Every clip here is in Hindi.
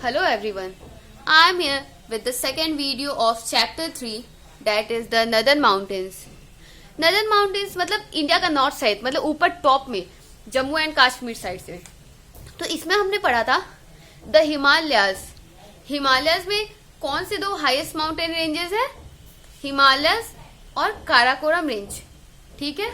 Hello everyone, I am here with the second video of chapter 3 that is the Northern Mountains. Northern Mountains मतलब इंडिया का नॉर्थ साइड, मतलब ऊपर टॉप में जम्मू एंड कश्मीर साइड से. तो इसमें हमने पढ़ा था द हिमालयाज. हिमालयाज में कौन से दो हाईएस्ट माउंटेन रेंजेस है? हिमालयाज और काराकोरम रेंज. ठीक है,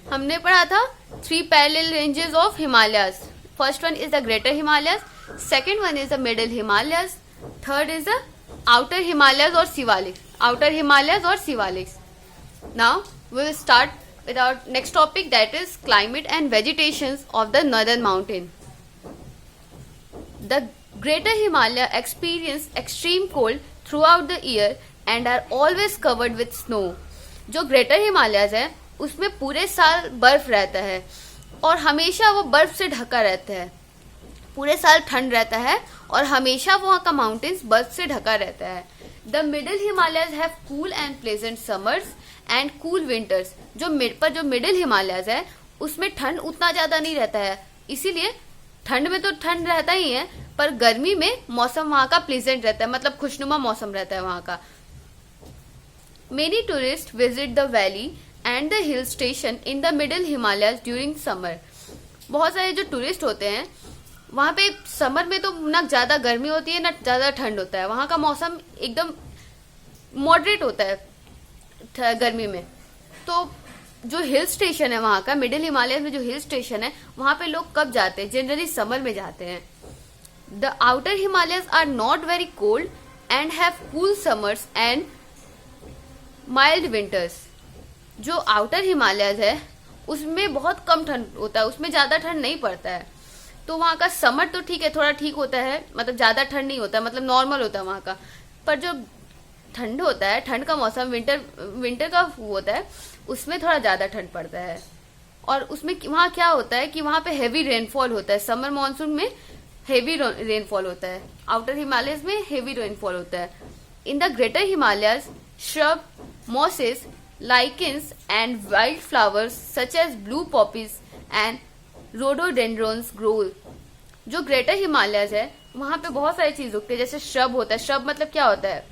हमने पढ़ा था 3 parallel ranges of Himalayas. First one is the greater Himalayas, second one is the middle Himalayas, third is the outer Himalayas और शिवालिक्स. आउटर हिमालयाज और Shivaliks. Now we will start with our next topic, that is climate and vegetations of the northern mountain. The greater Himalaya experience extreme cold throughout the year and are always covered with snow. जो ग्रेटर हिमालयाज है उसमें पूरे साल बर्फ रहता है और हमेशा वो बर्फ से ढका रहता है. पूरे साल ठंड रहता है और हमेशा वहाँ का माउंटेन्स बर्फ से ढका रहता है. The middle Himalayas have cool and pleasant summers and cool winters. जो मिडिल हिमालयाज है उसमें ठंड उतना ज्यादा नहीं रहता है, इसीलिए ठंड में तो ठंड रहता ही है, पर गर्मी में मौसम वहाँ का प्लेजेंट रहता है, मतलब खुशनुमा मौसम रहता है वहाँ का. Many tourist visit the valley and the hill station in the middle Himalayas during summer. बहुत सारे जो टूरिस्ट होते हैं वहाँ पे समर में तो ना ज्यादा गर्मी होती है ना ज्यादा ठंड होता है. वहाँ का मौसम एकदम मॉडरेट होता है गर्मी में. तो जो हिल स्टेशन है वहाँ का, मिडिल हिमालय में जो हिल स्टेशन है वहाँ पे लोग कब जाते हैं? जनरली समर में जाते हैं. The outer Himalayas are not very cold and have cool summers and mild winters. जो आउटर हिमालयस है उसमें बहुत कम ठंड होता है, उसमें ज्यादा ठंड नहीं पड़ता है. तो वहाँ का समर तो ठीक है, थोड़ा ठीक होता है, मतलब ज्यादा ठंड नहीं होता है, मतलब नॉर्मल होता है वहाँ का. पर जो ठंड होता है, ठंड का मौसम विंटर का होता है, उसमें थोड़ा ज्यादा ठंड पड़ता है. और उसमें वहाँ क्या होता है कि वहाँ पे हेवी रेनफॉल होता है. समर मॉनसून में हेवी रेनफॉल होता है, आउटर हिमालयस में हेवी रेनफॉल होता है. In the greater Himalayas shrub, mosses, lichens and wildflowers such as blue poppies and rhododendrons grow. जो ग्रेटर हिमालयस है वहाँ पे बहुत सारी चीज उगती है, जैसे श्रब होता है. श्रब मतलब क्या होता है?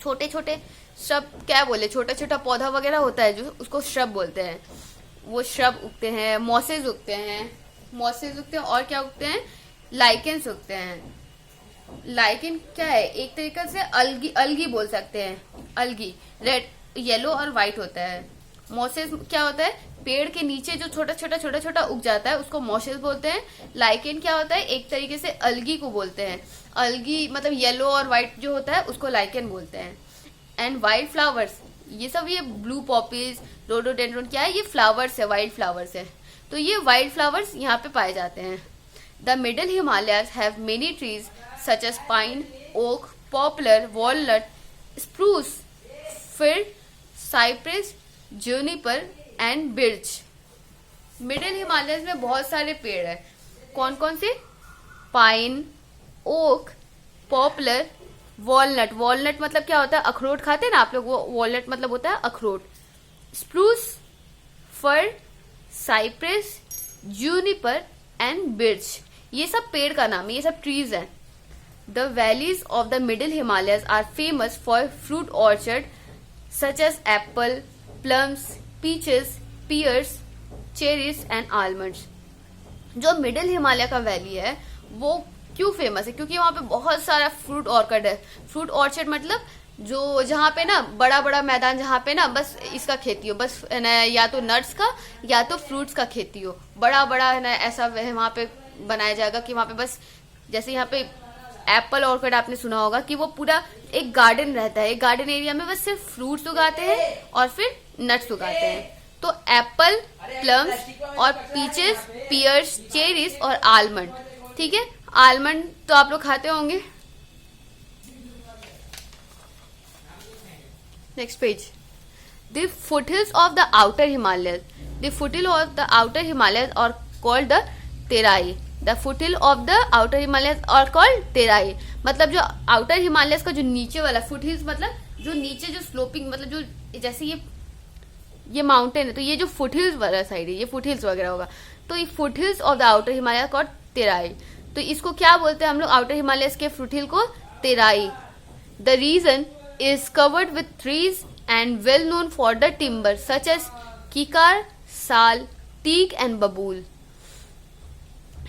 छोटे छोटे श्रब, क्या बोले, छोटा छोटा पौधा वगैरह होता है जो, उसको श्रब बोलते हैं. वो श्रब उगते हैं. मॉसेज उगते हैं और क्या उगते हैं? लाइकेंस उगते हैं. लाइकेन क्या है? एक तरीके से अलगी बोल सकते हैं. अलगी रेड, येलो और व्हाइट होता है. मॉसेज क्या होता है? पेड़ के नीचे जो छोटा छोटा उग जाता है उसको मॉसेज बोलते हैं. लाइकेन क्या होता है? एक तरीके से अलगी को बोलते हैं. अलगी मतलब येलो और व्हाइट जो होता है उसको लाइकेन बोलते हैं. एंड वाइल्ड फ्लावर्स, ये सब, ये ब्लू पॉपीज, रोडोडेंड्रॉन क्या है? ये फ्लावर्स है, वाइल्ड फ्लावर्स है. तो ये वाइल्ड फ्लावर्स यहाँ पे पाए जाते हैं. The middle Himalayas have many trees such as pine, oak, poplar, walnut, spruce, fir, cypress, juniper and birch. Middle Himalayas में बहुत सारे पेड़ है. कौन कौन से? Pine, oak, poplar, walnut. Walnut मतलब क्या होता है? अखरोट खाते हैं ना आप लोग, वो वॉलनट मतलब होता है अखरोट. Spruce, fir, cypress, juniper and birch, ये सब पेड़ का नाम है, ये सब ट्रीज हैं. The valleys of the middle Himalayas are famous for fruit orchard such as apple, plums, peaches, pears, cherries and almonds. जो मिडिल हिमालय का वैली है वो क्यों फेमस है? क्योंकि वहाँ पे बहुत सारा फ्रूट ऑर्चर्ड है. फ्रूट ऑर्चर्ड मतलब जो जहाँ पे ना बड़ा बड़ा मैदान, जहाँ पे ना बस इसका खेती हो, बस है ना, या तो नट्स का या तो फ्रूट्स का खेती हो. बड़ा बड़ा है ना ऐसा वहाँ पे बनाया जाएगा कि वहाँ पे बस, जैसे यहाँ पे एप्पल ऑर्किड आपने सुना होगा कि वो पूरा एक गार्डन रहता है. एक गार्डन एरिया में बस सिर्फ फ्रूट्स उगाते हैं और फिर नट्स उगाते हैं. तो एप्पल, प्लम्स और पीचेस, पियर्स, चेरीज और आलमंड. ठीक है, आलमंड तो आप लोग खाते होंगे. Next page. The foothills of the outer Himalaya. The foothill of the outer Himalaya are called the Terai. The foothill of the outer Himalaya are called Terai. मतलब जो आउटर हिमालय का जो नीचे वाला, फुटहिल्स मतलब जो नीचे जो स्लोपिंग, मतलब जो जैसे ये माउंटेन है तो ये जो फुटहिल्स वाला साइड है, ये फुटहिल्स वगैरह होगा. तो foothills of the outer Himalaya called Terai. तो इसको क्या बोलते हैं हम लोग, आउटर हिमालयस के फुट हिल को Terai. The region is covered with trees and well known for the timber such as kikar, sal, teak and बबूल।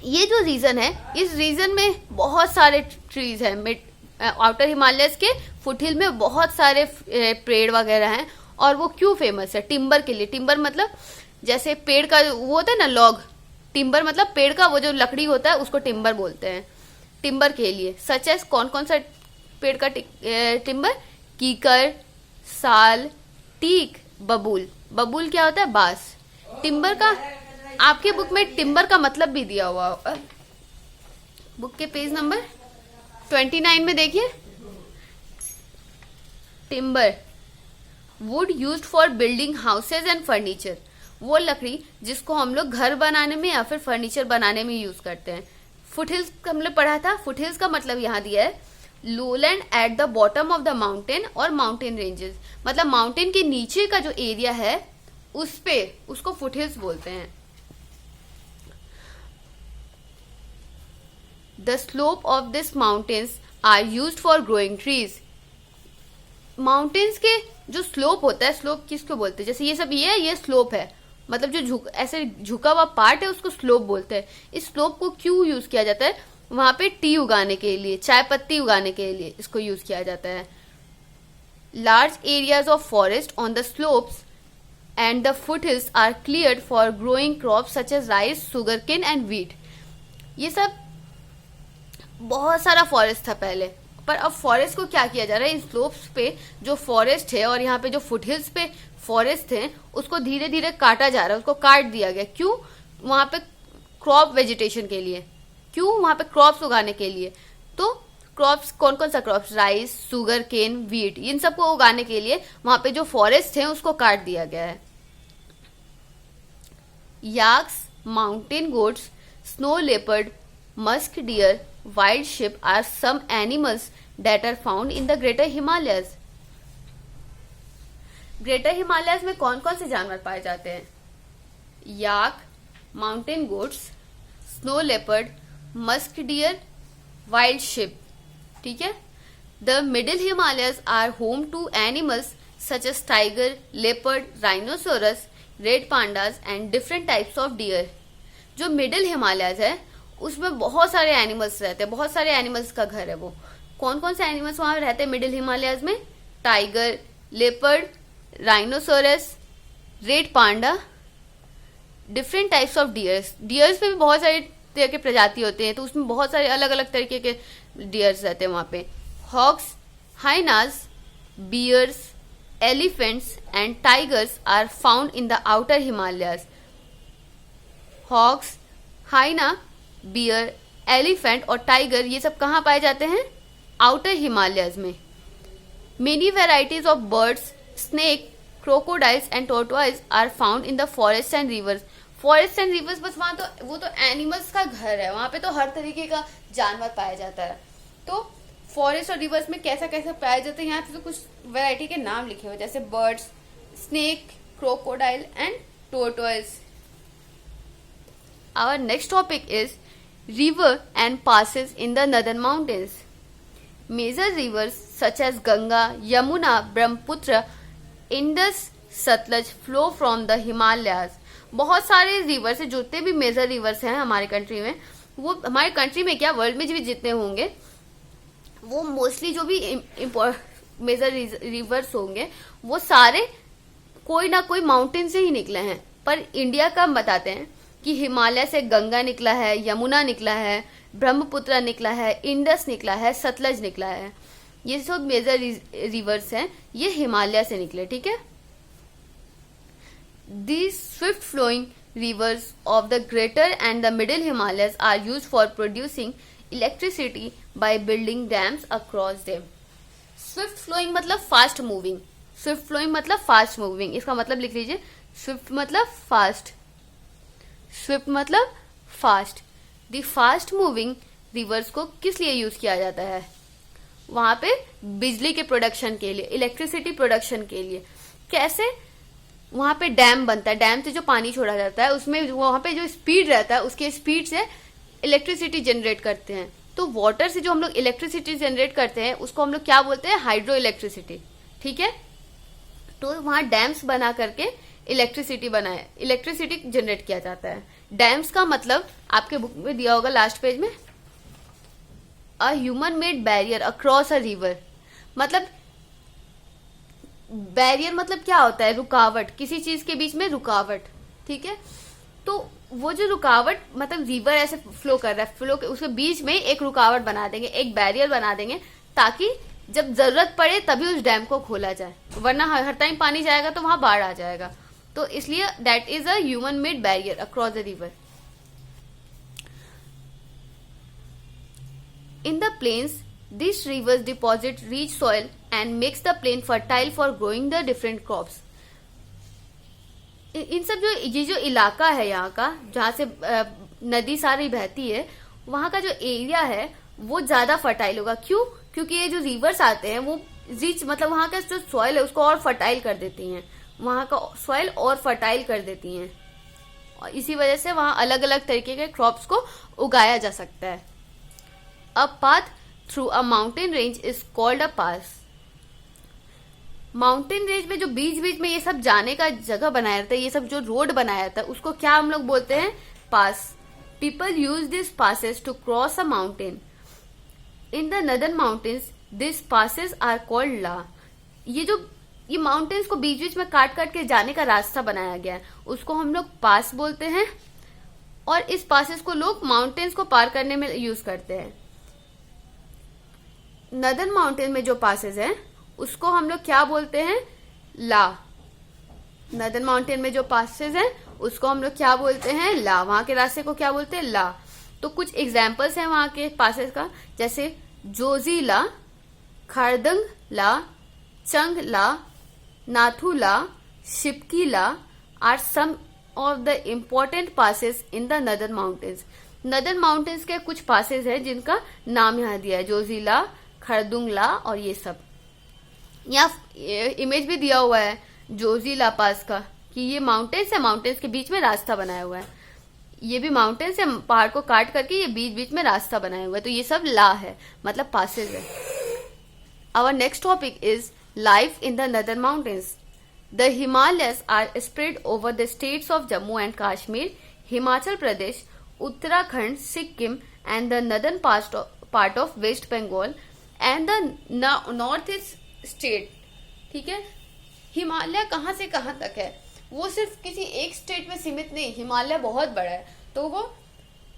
ये जो रीजन है, इस रीजन में बहुत सारे ट्रीज हैं। आउटर हिमालयस के फुटहिल में बहुत सारे पेड़ वगैरह हैं। और वो क्यों फेमस है? टिम्बर के लिए। टिम्बर मतलब जैसे पेड़ का वो होता है ना, लॉग। टिम्बर मतलब पेड़ का वो जो लकड़ी होता है उसको टिम्बर बोलते हैं। टिम्बर के लिए सच एज कौन कौन सा पेड़ का टिम्बर? कीकर, साल, टीक, बबूल। बबूल क्या होता है? बांस। टिम्बर का आपके बुक में टिम्बर का मतलब भी दिया हुआ होगा, बुक के पेज नंबर 29 में देखिए। Timber would used for building houses and furniture. वो लकड़ी जिसको हम लोग घर बनाने में या फिर फर्नीचर बनाने में यूज करते हैं। फुटहिल्स हम लोग पढ़ा था। फुटहिल्स का मतलब यहाँ दिया है lowland at the bottom of the mountain और माउंटेन रेंजेस। मतलब माउंटेन के नीचे का जो एरिया है उस पे उसको फुटहिल्स बोलते हैं। The slope of these mountains are used for growing trees. Mountains के जो स्लोप होता है, स्लोप किसको बोलते हैं? जैसे ये सब ये स्लोप है, मतलब जो ऐसे झुका हुआ पार्ट है उसको स्लोप बोलते हैं। इस स्लोप को क्यों यूज किया जाता है? वहां पे टी उगाने के लिए, चाय पत्ती उगाने के लिए इसको यूज किया जाता है। Large areas of forest on the slopes and the foothills are cleared for growing crops such as rice, sugarcane and wheat. ये सब बहुत सारा फॉरेस्ट था पहले, पर अब फॉरेस्ट को क्या किया जा रहा है? इन स्लोप्स पे जो फॉरेस्ट है और यहाँ पे जो फुटहिल्स पे फॉरेस्ट है उसको धीरे धीरे काटा जा रहा है, उसको काट दिया गया। क्यों? वहां पे क्रॉप वेजिटेशन के लिए। क्यों? वहां पे क्रॉप्स उगाने के लिए। तो क्रॉप्स कौन कौन सा crops? Rice, sugar cane, wheat, इन सबको उगाने के लिए वहां पे जो फॉरेस्ट है उसको काट दिया गया है। Yaks, mountain goats, snow leopard, musk deer, wild sheep are some animals that are found in the greater Himalayas. Greater Himalayas में कौन कौन से जानवर पाए जाते हैं? Yak, mountain goats, snow leopard, musk deer, wild sheep. ठीक है। The middle Himalayas are home to animals such as tiger, leopard, rhinoceros, red pandas and different types of deer. जो मिडिल हिमालयस है उसमें बहुत सारे एनिमल्स रहते हैं, बहुत सारे एनिमल्स का घर है वो। कौन कौन से एनिमल्स वहां रहते हैं मिडिल हिमालयस में? Tiger, leopard, rhinoceros, red panda, different types of dears. Dears में भी बहुत सारे तरह के प्रजाति होते हैं, तो उसमें बहुत सारे अलग अलग तरीके के डियर्स रहते हैं वहां पे। Hawks, hyenas, bears, elephants and tigers are found in the outer Himalayas. Hawks, hyena, bear, elephant और टाइगर ये सब कहाँ पाए जाते हैं? आउटर हिमालयस में। Many varieties of birds, snake, crocodiles and tortoise are found in the forest and rivers. Forest and rivers बस वहां तो वो तो एनिमल्स का घर है, वहां पे तो हर तरीके का जानवर पाया जाता है। तो फॉरेस्ट और रिवर्स में कैसा कैसा पाया जाता है, यहाँ पे तो कुछ वेराइटी के नाम लिखे हुए जैसे birds, snake, crocodile and tortoise. Our next topic is river and passes in the northern mountains. Major rivers such as Ganga, Yamuna, Brahmaputra, Indus, Satluj flow from the Himalayas. बहुत सारे रिवर्स है, जितने भी मेजर रिवर्स हैं हमारे कंट्री में, वो हमारे कंट्री में क्या वर्ल्ड में भी जितने होंगे वो मोस्टली जो भी मेजर रिवर्स होंगे वो सारे कोई ना कोई माउंटेन से ही निकले हैं। पर इंडिया का हम बताते हैं कि हिमालय से गंगा निकला है, यमुना निकला है, ब्रह्मपुत्र निकला है, इंडस निकला है, सतलज निकला है। ये सब मेजर रिवर्स हैं, ये हिमालय से निकले। ठीक है। These swift flowing rivers of the greater and the middle Himalayas are used for producing electricity by building dams across them. Swift flowing मतलब fast moving, swift flowing मतलब fast moving, इसका मतलब लिख लीजिए। swift मतलब fast, swift मतलब fast। the fast moving rivers को किस लिए यूज किया जाता है? वहां पे बिजली के प्रोडक्शन के लिए, इलेक्ट्रिसिटी प्रोडक्शन के लिए। कैसे? वहां पे डैम बनता है, डैम से जो पानी छोड़ा जाता है उसमें वहां पे जो स्पीड रहता है उसके स्पीड से इलेक्ट्रिसिटी जनरेट करते हैं। तो वाटर से जो हम लोग इलेक्ट्रिसिटी जनरेट करते हैं उसको हम लोग क्या बोलते हैं, हाइड्रो इलेक्ट्रिसिटी। ठीक है, तो वहां डैम्स बना करके इलेक्ट्रिसिटी जनरेट किया जाता है। डैम्स का मतलब आपके बुक में दिया होगा लास्ट पेज में, a human made barrier across a river. मतलब बैरियर मतलब क्या होता है, रुकावट, किसी चीज के बीच में रुकावट। ठीक है, तो वो जो रुकावट मतलब रिवर ऐसे फ्लो कर रहा है, फ्लो के उसके बीच में एक रुकावट बना देंगे, एक बैरियर बना देंगे, ताकि जब जरूरत पड़े तभी उस डैम को खोला जाए, वरना हर टाइम पानी जाएगा तो वहां बाढ़ आ जाएगा। तो इसलिए that is a human made barrier across the river. In the plains, these rivers deposit rich soil and makes the plain fertile for growing the different crops. इन सब ये जो इलाका है यहाँ का, जहाँ से नदी सारी बहती है, वहाँ का जो एरिया है वो ज्यादा फर्टाइल होगा। क्यों? क्योंकि ये जो रिवर्स आते हैं वो रिच मतलब वहाँ का जो सॉइल है उसको और फर्टाइल कर देती हैं, वहाँ का सॉइल और फर्टाइल कर देती हैं, और इसी वजह से वहाँ अलग अलग तरीके के क्रॉप्स को उगाया जा सकता है। A path through a mountain range is called a pass. Mountain range में जो बीच बीच में ये सब जाने का जगह बनाया रहता है, ये सब जो रोड बनाया रहता है उसको क्या हम लोग बोलते हैं, pass. People use this passes to cross a mountain. In the northern mountains this passes are called la. ये माउंटेन्स को बीच बीच में काट काट के जाने का रास्ता बनाया गया है, उसको हम लोग पास बोलते हैं, और इस पासेस को लोग माउंटेन्स को पार करने में यूज करते हैं। नदर्न माउंटेन में जो पासेस हैं उसको हम लोग क्या बोलते हैं, ला। नदर्न माउंटेन में जो पासेस हैं उसको हम लोग क्या बोलते हैं, ला। वहां के रास्ते को क्या बोलते हैं, ला। तो कुछ एग्जाम्पल्स हैं वहां के पासेस का, जैसे जोजी ला, Khardung La, Chang La, Nathu La, Shipki La are some of the important passes in the northern mountains. Northern mountains के कुछ पासेस हैं जिनका नाम यहाँ दिया है, जोजीला, खरदुंगला और ये सब। यहाँ इमेज भी दिया हुआ है जोजीला पास का, कि ये माउंटेन्स है, माउंटेन्स के बीच में रास्ता बनाया हुआ है। ये भी माउंटेन्स है, पहाड़ को काट करके ये बीच बीच में रास्ता बनाया हुआ है, तो ये सब ला है, मतलब पासेस है। Our next topic is life in the northern mountains. The Himalayas are spread over the states of Jammu and Kashmir, Himachal Pradesh, Uttarakhand, Sikkim and the northern part of West Bengal and the north east state. ठीक है, हिमालय कहाँ से कहाँ तक है, वो सिर्फ किसी एक स्टेट में सीमित नहीं, हिमालय बहुत बड़ा है। तो वो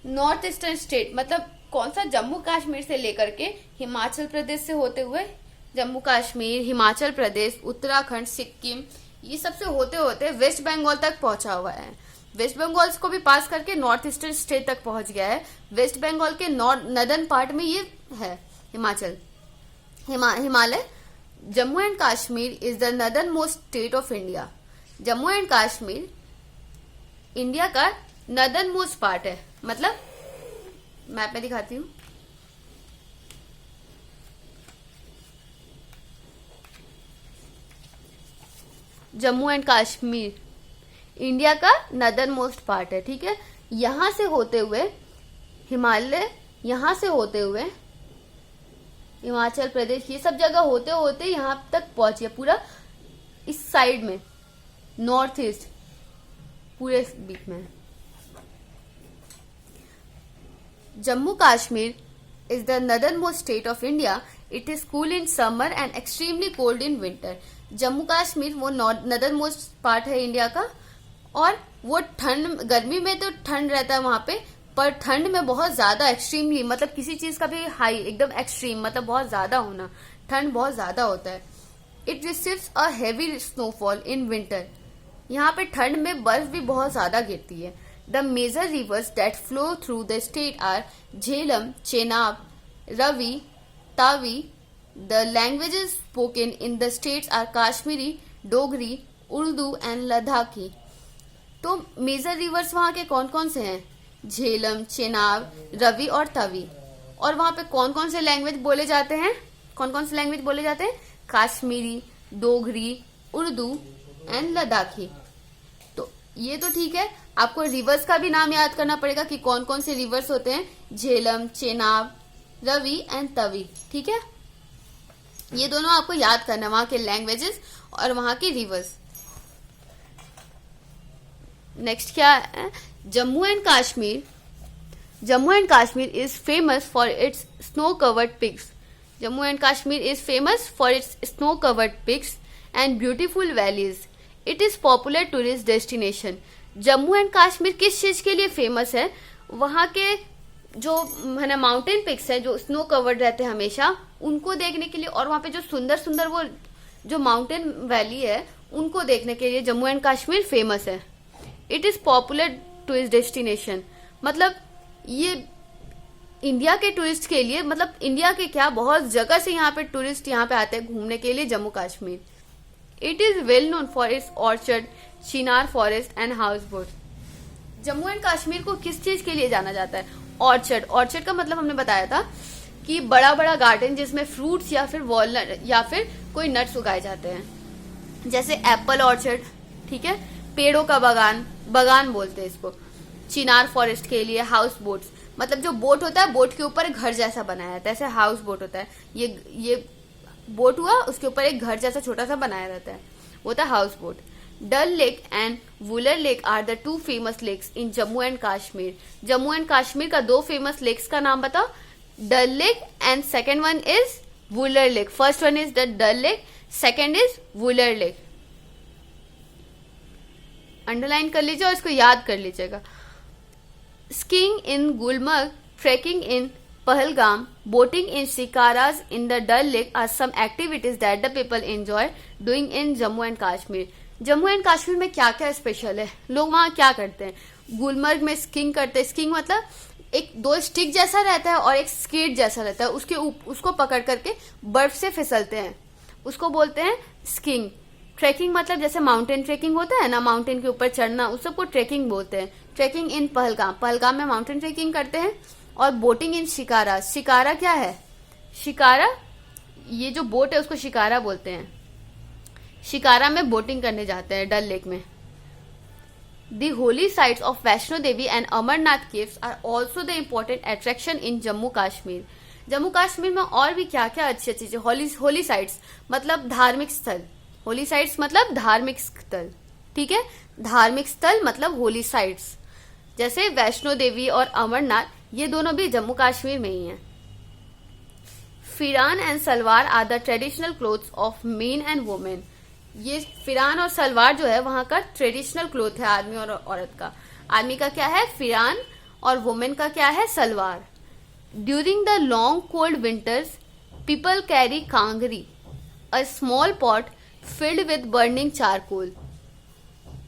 नॉर्थ ईस्टर्न स्टेट मतलब कौन सा, जम्मू कश्मीर से लेकर के हिमाचल प्रदेश से होते हुए, जम्मू कश्मीर, हिमाचल प्रदेश, उत्तराखंड, सिक्किम, ये सबसे होते होते वेस्ट बंगाल तक पहुंचा हुआ है। वेस्ट बंगाल को भी पास करके नॉर्थ ईस्टर्न स्टेट तक पहुंच गया है। वेस्ट बंगाल के नॉर्दर्न पार्ट में ये है Himachal, Himalaya. Jammu and Kashmir is the northern most state of India. Jammu and Kashmir India का नदर्न मोस्ट पार्ट है, मतलब मैप में दिखाती हूँ। जम्मू एंड कश्मीर इंडिया का नदर्न मोस्ट पार्ट है। ठीक है, यहां से होते हुए हिमालय, यहां से होते हुए हिमाचल प्रदेश, ये सब जगह होते होते यहां तक पहुंच गया, पूरा इस साइड में नॉर्थ ईस्ट पूरे बीच में। Jammu Kashmir is the northern most state of India. It is cool in summer and extremely cold in winter. Jammu Kashmir वो नदर्न मोस्ट पार्ट है इंडिया का, और वो ठंड, गर्मी में तो ठंड रहता है वहां पे, पर ठंड में बहुत ज्यादा एक्सट्रीमली, मतलब किसी चीज का भी हाई एकदम एक्सट्रीम, मतलब बहुत ज्यादा होना, ठंड बहुत ज्यादा होता है। It receives a heavy snowfall in winter. यहाँ पे ठंड में बर्फ भी बहुत ज्यादा गिरती है। The major rivers that flow through the state are Jhelum, Chenab, Ravi, Tawi. The languages spoken in the states are Kashmiri, Dogri, Urdu and Ladakhi. तो मेजर रिवर्स वहां के कौन कौन से हैं, झेलम, चेनाब, रवि और तवी। और वहां पे कौन कौन से लैंग्वेज बोले जाते हैं, कौन कौन से लैंग्वेज बोले जाते हैं, काश्मीरी, डोगरी, उर्दू एंड लद्दाखी। ये तो ठीक है, आपको रिवर्स का भी नाम याद करना पड़ेगा कि कौन कौन से रिवर्स होते हैं, झेलम, चेनाब, रवि एंड तवी। ठीक है, ये दोनों आपको याद करना, वहां के लैंग्वेजेस और वहां के रिवर्स। नेक्स्ट क्या है, Jammu and Kashmir. Jammu and Kashmir is famous for its snow covered pigs. Jammu and Kashmir is famous for its snow covered pigs and beautiful valleys. It is popular tourist destination. Jammu and Kashmir किस चीज के लिए फेमस है, वहां के जो है ना माउंटेन पिक्स है जो स्नो कवर्ड रहते हैं हमेशा, उनको देखने के लिए, और वहां पे जो सुंदर सुंदर वो जो माउंटेन वैली है उनको देखने के लिए जम्मू एंड कश्मीर फेमस है। It is popular tourist destination, मतलब ये इंडिया के टूरिस्ट के लिए, मतलब इंडिया के क्या बहुत जगह से यहाँ पे टूरिस्ट यहाँ पे आते हैं घूमने के लिए Jammu Kashmir. It is well known for its orchard, Chinar forest and house boat. Jammu and Kashmir को किस चीज के लिए जाना जाता है, ऑर्चर्ड। ऑर्चर्ड का मतलब हमने बताया था कि बड़ा बड़ा गार्डन जिसमें फ्रूट्स या फिर वॉलनट या फिर कोई नट्स उगाए जाते हैं, जैसे एप्पल ऑर्चर्ड। ठीक है, पेड़ों का बगान, बगान बोलते हैं इसको। चिनार फॉरेस्ट के लिए हाउस बोट्स, मतलब जो बोट होता है बोट के ऊपर एक घर जैसा बनाया रहता है, ऐसे हाउस बोट होता है। ये बोट हुआ, उसके ऊपर एक घर जैसा छोटा सा बनाया रहता है, वो था houseboat. Dal lake and Wular lake are the two famous lakes in Jammu and Kashmir. Jammu and Kashmir का दो फेमस लेक्स का नाम बताओ, Dal lake and second one is Wular lake. First one is the Dal lake, second is Wular lake. Underline कर लीजिए और इसको याद कर लीजिएगा। Skiing in Gulmarg, trekking in Pahalgam, boating in shikaras in the Dal Lake are some activities that the people enjoy doing in Jammu and Kashmir. Jammu and Kashmir में क्या क्या स्पेशल है, लोग वहाँ क्या करते हैं। गुलमर्ग में स्कीइंग करते हैं। स्कीइंग मतलब एक दो स्टिक जैसा रहता है और एक स्केट जैसा रहता है, उसको पकड़ करके बर्फ से फिसलते हैं, उसको बोलते हैं स्कीइंग। ट्रेकिंग मतलब जैसे माउंटेन ट्रेकिंग होता है ना, माउंटेन के ऊपर चढ़ना, उस सबको ट्रेकिंग बोलते हैं। ट्रेकिंग इन पहलगाम, पहलगाम में माउंटेन ट्रेकिंग करते हैं। और बोटिंग इन शिकारा, शिकारा क्या है, शिकारा ये जो बोट है उसको शिकारा बोलते हैं। शिकारा में बोटिंग करने जाते हैं डल लेक में। The holy sites of Vaishno Devi and Amarnath caves are also the important attraction in Jammu Kashmir. Jammu Kashmir में और भी क्या क्या अच्छी अच्छी चीजें। होली साइट्स मतलब धार्मिक स्थल, होली साइट्स मतलब धार्मिक स्थल। ठीक है, धार्मिक स्थल मतलब होली साइट्स, जैसे वैष्णो देवी और अमरनाथ, ये दोनों भी जम्मू कश्मीर में ही हैं। Pheran and salwar are the traditional clothes of men and women. ये फिरान और सलवार जो है वहां का ट्रेडिशनल क्लोथ है आदमी और औरत का। आदमी का क्या है फिरान और वुमेन का क्या है salwar. During the long cold winters people carry kangri, a small pot filled with burning charcoal,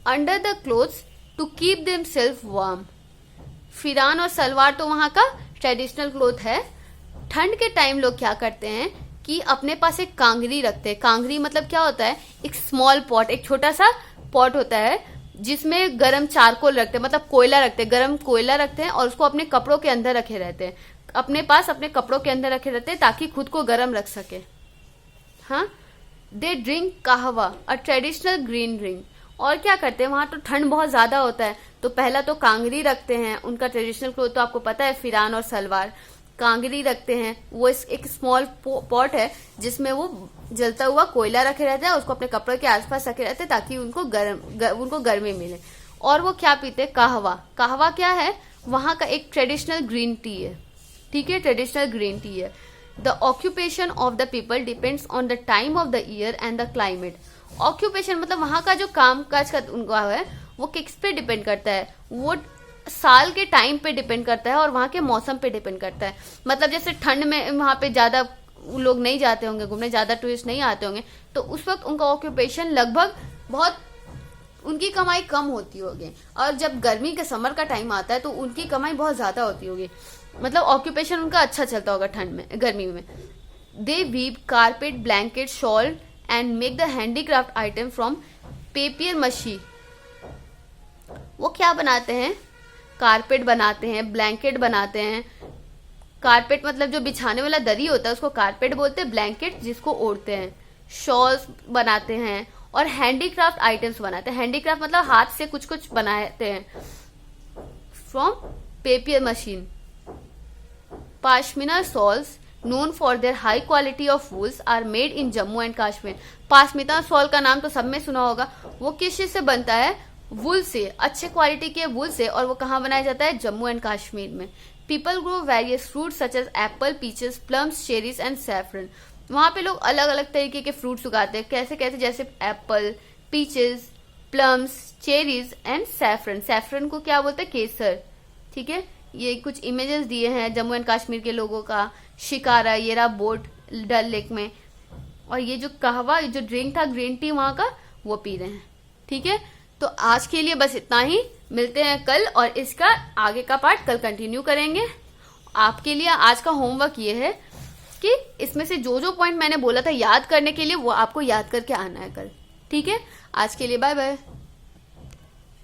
under the clothes to keep themself warm. Pheran और सलवार तो वहां का ट्रेडिशनल क्लोथ है। ठंड के टाइम लोग क्या करते हैं कि अपने पास एक कांगरी रखते हैं। कांगरी मतलब क्या होता है, एक स्मॉल पॉट, एक छोटा सा पॉट होता है जिसमें गरम चारकोल रखते हैं, मतलब कोयला रखते हैं, गरम कोयला रखते हैं और उसको अपने कपड़ों के अंदर रखे रहते हैं, अपने पास अपने कपड़ों के अंदर रखे रहते हैं ताकि खुद को गरम रख सके। हाँ, दे ड्रिंक कहवा, अ ट्रेडिशनल ग्रीन ड्रिंक। और क्या करते हैं, वहां तो ठंड बहुत ज्यादा होता है तो पहला तो कांगरी रखते हैं, उनका ट्रेडिशनल क्लोथ तो आपको पता है फिरान और सलवार। कांगरी रखते हैं, वो एक स्मॉल पॉट है जिसमें वो जलता हुआ कोयला रखे रहते हैं, उसको अपने कपड़े के आसपास रखे रहते हैं ताकि उनको गर्मी मिले। और वो क्या पीते हैं, कहवा। कहवा क्या है, वहां का एक ट्रेडिशनल ग्रीन टी है। ठीक है, ट्रेडिशनल ग्रीन टी है। The occupation of the people depends on the time of the year and the climate. Occupation मतलब वहां का जो काम काज का उनका है वो किस पे डिपेंड करता है, वो साल के टाइम पे डिपेंड करता है और वहां के मौसम पे डिपेंड करता है। मतलब जैसे ठंड में वहां पे ज्यादा लोग नहीं जाते होंगे घूमने, ज्यादा टूरिस्ट नहीं आते होंगे, तो उस वक्त उनका ऑक्यूपेशन लगभग बहुत, उनकी कमाई कम होती होगी। और जब गर्मी के समर का टाइम आता है तो उनकी कमाई बहुत ज्यादा होती होगी, मतलब ऑक्यूपेशन उनका अच्छा चलता होगा ठंड में, गर्मी में। They weave carpet, blanket, shawl and make the handicraft item from papier mache. वो क्या बनाते हैं, कारपेट बनाते हैं, ब्लैंकेट बनाते हैं। कारपेट मतलब जो बिछाने वाला दरी होता है उसको कारपेट बोलते हैं, ब्लैंकेट जिसको ओढ़ते हैं। शॉल्स बनाते हैं और हैंडीक्राफ्ट आइटम्स बनाते हैं। हैंडीक्राफ्ट मतलब हाथ से कुछ कुछ बनाते हैं। From papier machine. Pashmina shawls known for their high quality of wools are made in Jammu and Kashmir। Pashmina shawl का नाम तो सब में सुना होगा। वो किस चीज से बनता है? वुल से, अच्छे क्वालिटी के वुल से। और वो कहाँ बनाया जाता है? जम्मू एंड कश्मीर में। People grow various fruit such as apple, peaches, plums, cherries and saffron. वहां पे लोग अलग अलग तरीके के फ्रूट्स उगाते हैं। कैसे कैसे? जैसे Apple, peaches, plums, cherries and saffron. Saffron को क्या बोलते हैं? केसर। ठीक है, ये कुछ इमेजेस दिए हैं जम्मू एंड कश्मीर के लोगों का। शिकारा, ये रहा बोट डल लेक में। और ये जो कहवा, जो ड्रिंक था ग्रीन टी वहां का, वो पी रहे हैं। ठीक है, तो आज के लिए बस इतना ही। मिलते हैं कल और इसका आगे का पार्ट कल कंटिन्यू करेंगे। आपके लिए आज का होमवर्क ये है कि इसमें से जो जो पॉइंट मैंने बोला था याद करने के लिए, वो आपको याद करके आना है कल। ठीक है, आज के लिए बाय बाय।